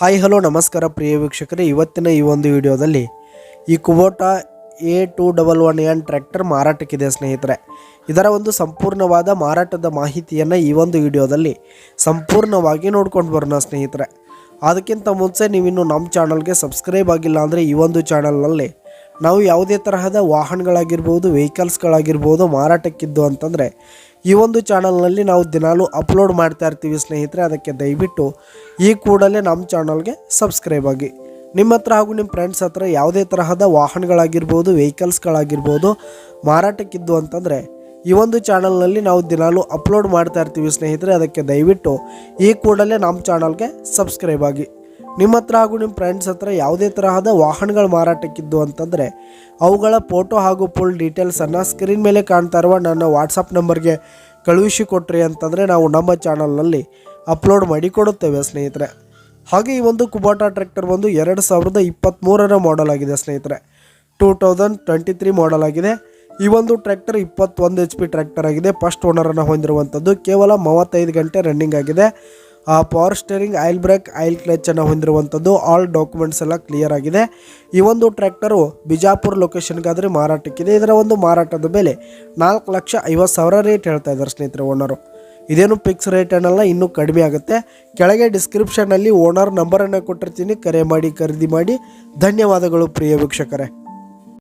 Hi hello ನಮಸ್ಕಾರ ಪ್ರಿಯ ವೀಕ್ಷಕರೇ, ಇವತ್ತಿನ ಈ ಒಂದು ವಿಡಿಯೋದಲ್ಲಿ ಈ ಕುಬೋಟಾ A211N ಟ್ರ್ಯಾಕ್ಟರ್ ಮಾರಾಟಕ್ಕಿದೆ ಸ್ನೇಹಿತರೆ. ಇದರ ಒಂದು ಸಂಪೂರ್ಣವಾದ ಮಾರಾಟದ ಮಾಹಿತಿಯನ್ನು ಈ ಒಂದು ವಿಡಿಯೋದಲ್ಲಿ ಸಂಪೂರ್ಣವಾಗಿ ನೋಡ್ಕೊಂಡು ಬರೋಣ ಸ್ನೇಹಿತರೆ. ಅದಕ್ಕಿಂತ ಮುಂಚೆ ನೀವಿನ್ನು ನಮ್ಮ ಚಾನಲ್ಗೆ ಸಬ್ಸ್ಕ್ರೈಬ್ ಆಗಿಲ್ಲ ಅಂದರೆ ಈ ಒಂದು ಚಾನಲ್ನಲ್ಲಿ ನಾವು ಯಾವುದೇ ತರಹದ ವಾಹನಗಳಾಗಿರ್ಬೋದು, ವೆಹಿಕಲ್ಸ್ಗಳಾಗಿರ್ಬೋದು ಮಾರಾಟಕ್ಕಿದ್ದು ಅಂತಂದರೆ ಈ ಒಂದು ಚಾನಲ್ನಲ್ಲಿ ನಾವು ದಿನಾಲೂ ಅಪ್ಲೋಡ್ ಮಾಡ್ತಾ ಇರ್ತೀವಿ ಸ್ನೇಹಿತರೆ. ಅದಕ್ಕೆ ದಯವಿಟ್ಟು ಈ ಕೂಡಲೇ ನಮ್ಮ ಚಾನಲ್ಗೆ ಸಬ್ಸ್ಕ್ರೈಬ್ ಆಗಿ. ನಿಮ್ಮ ಹತ್ರ ಹಾಗೂ ನಿಮ್ಮ ಫ್ರೆಂಡ್ಸ್ ಹತ್ರ ಯಾವುದೇ ತರಹದ ವಾಹನಗಳಾಗಿರ್ಬೋದು, ವೆಹಿಕಲ್ಸ್ಗಳಾಗಿರ್ಬೋದು ಮಾರಾಟಕ್ಕಿದ್ದು ಅಂತಂದರೆ ಈ ಒಂದು ಚಾನಲ್ನಲ್ಲಿ ನಾವು ದಿನಾಲೂ ಅಪ್ಲೋಡ್ ಮಾಡ್ತಾ ಇರ್ತೀವಿ ಸ್ನೇಹಿತರೆ. ಅದಕ್ಕೆ ದಯವಿಟ್ಟು ಈ ಕೂಡಲೇ ನಮ್ಮ ಚಾನಲ್ಗೆ ಸಬ್ಸ್ಕ್ರೈಬ್ ಆಗಿ. ನಿಮ್ಮ ಹತ್ರ ಹಾಗೂ ನಿಮ್ಮ ಫ್ರೆಂಡ್ಸ್ ಹತ್ರ ಯಾವುದೇ ತರಹದ ವಾಹನಗಳು ಮಾರಾಟಕ್ಕಿದ್ದು ಅಂತಂದರೆ ಅವುಗಳ ಫೋಟೋ ಹಾಗೂ ಫುಲ್ ಡೀಟೇಲ್ಸನ್ನು ಸ್ಕ್ರೀನ್ ಮೇಲೆ ಕಾಣ್ತಾ ಇರುವ ನನ್ನ ವಾಟ್ಸಪ್ ನಂಬರ್ಗೆ ಕಳುಹಿಸಿ ಕೊಟ್ರಿ ಅಂತಂದರೆ ನಾವು ನಮ್ಮ ಚಾನಲ್ನಲ್ಲಿ ಅಪ್ಲೋಡ್ ಮಾಡಿ ಕೊಡುತ್ತೇವೆ ಸ್ನೇಹಿತರೆ. ಹಾಗೆ ಈ ಒಂದು ಕುಬೋಟಾ ಟ್ರ್ಯಾಕ್ಟರ್ ಬಂದು 2023ರ ಮಾಡೆಲ್ ಆಗಿದೆ ಸ್ನೇಹಿತರೆ. 2023 ಮಾಡೆಲ್ ಆಗಿದೆ. ಈ ಒಂದು ಟ್ರ್ಯಾಕ್ಟರ್ 21 HP ಟ್ರ್ಯಾಕ್ಟರ್ ಆಗಿದೆ. ಫಸ್ಟ್ ಓನರನ್ನು ಹೊಂದಿರುವಂಥದ್ದು. ಕೇವಲ 35 ಗಂಟೆ ರನ್ನಿಂಗ್ ಆಗಿದೆ. Power steering, oil brake, oil ಕ್ಲಚನ್ನು ಹೊಂದಿರುವಂಥದ್ದು. ಆಲ್ ಡಾಕ್ಯುಮೆಂಟ್ಸ್ ಎಲ್ಲ ಕ್ಲಿಯರ್ ಆಗಿದೆ. ಈ ಒಂದು ಟ್ರ್ಯಾಕ್ಟರು ಬಿಜಾಪುರ ಲೊಕೇಶನ್ಗಾದರೆ ಮಾರಾಟಕ್ಕಿದೆ. ಇದರ ಒಂದು ಮಾರಾಟದ ಬೆಲೆ 4,50,000 ರೇಟ್ ಹೇಳ್ತಾ ಇದ್ದಾರೆ ಸ್ನೇಹಿತರೆ ಓನರು. ಇದೇನು ಫಿಕ್ಸ್ ರೇಟ್ ಅನ್ನಲ್ಲ, ಇನ್ನೂ ಕಡಿಮೆ ಆಗುತ್ತೆ. ಕೆಳಗೆ ಡಿಸ್ಕ್ರಿಪ್ಷನ್ನಲ್ಲಿ ಓನರ್ ನಂಬರನ್ನು ಕೊಟ್ಟಿರ್ತೀನಿ, ಕರೆ ಮಾಡಿ ಖರೀದಿ ಮಾಡಿ. ಧನ್ಯವಾದಗಳು ಪ್ರಿಯ ವೀಕ್ಷಕರೇ.